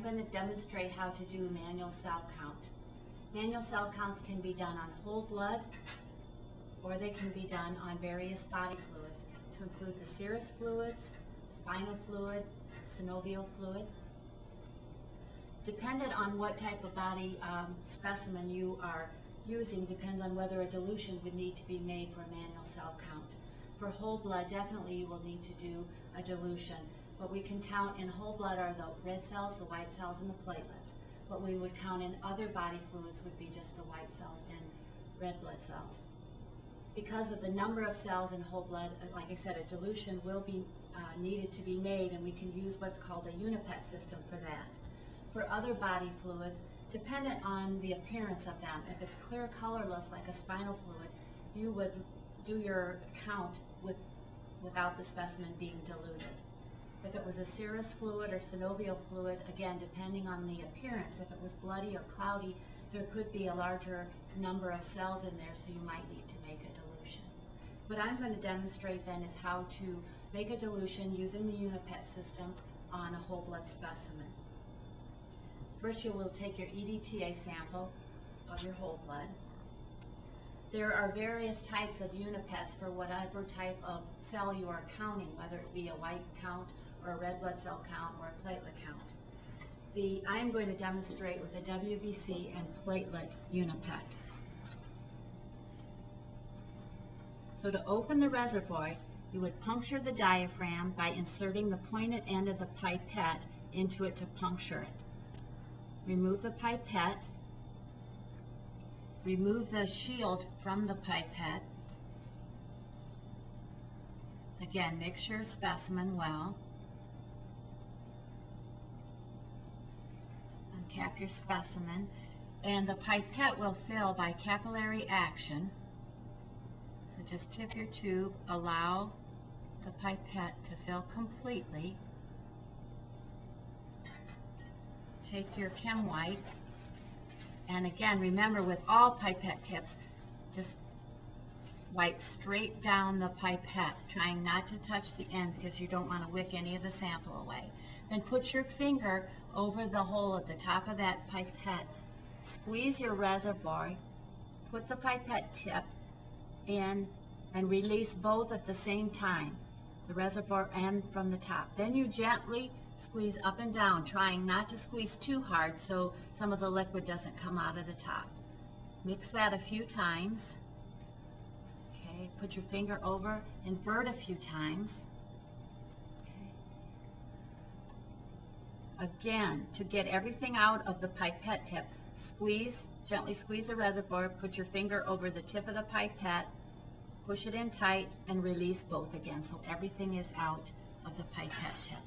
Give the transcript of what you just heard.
I'm going to demonstrate how to do manual cell count. Manual cell counts can be done on whole blood, or they can be done on various body fluids, to include the serous fluids, spinal fluid, synovial fluid. Dependent on what type of body specimen you are using depends on whether a dilution would need to be made for a manual cell count. For whole blood, definitely you will need to do a dilution. What we can count in whole blood are the red cells, the white cells, and the platelets. What we would count in other body fluids would be just the white cells and red blood cells. Because of the number of cells in whole blood, like I said, a dilution will be needed to be made, and we can use what's called a unipet system for that. For other body fluids, dependent on the appearance of them, if it's clear colorless like a spinal fluid, you would do your count without the specimen being diluted. If it was a serous fluid or synovial fluid, again, depending on the appearance, if it was bloody or cloudy, there could be a larger number of cells in there, so you might need to make a dilution. What I'm going to demonstrate then is how to make a dilution using the unipet system on a whole blood specimen. First, you will take your EDTA sample of your whole blood. There are various types of unipets for whatever type of cell you are counting, whether it be a white count or a red blood cell count or a platelet count. I'm going to demonstrate with a WBC and platelet unipet. So to open the reservoir, you would puncture the diaphragm by inserting the pointed end of the pipette into it to puncture it. Remove the pipette, remove the shield from the pipette. Again, mix your specimen well. Uncap your specimen, and the pipette will fill by capillary action. So just tip your tube, allow the pipette to fill completely. Take your chem wipe, and again, remember with all pipette tips, just wipe straight down the pipette, trying not to touch the end because you don't want to wick any of the sample away. Then put your finger over the hole at the top of that pipette, squeeze your reservoir, put the pipette tip in, and release both at the same time, the reservoir and from the top. Then you gently squeeze up and down, trying not to squeeze too hard so some of the liquid doesn't come out of the top. Mix that a few times. Okay, put your finger over, invert a few times. Okay. Again, to get everything out of the pipette tip, gently squeeze the reservoir, put your finger over the tip of the pipette, push it in tight, and release both again so everything is out of the pipette tip.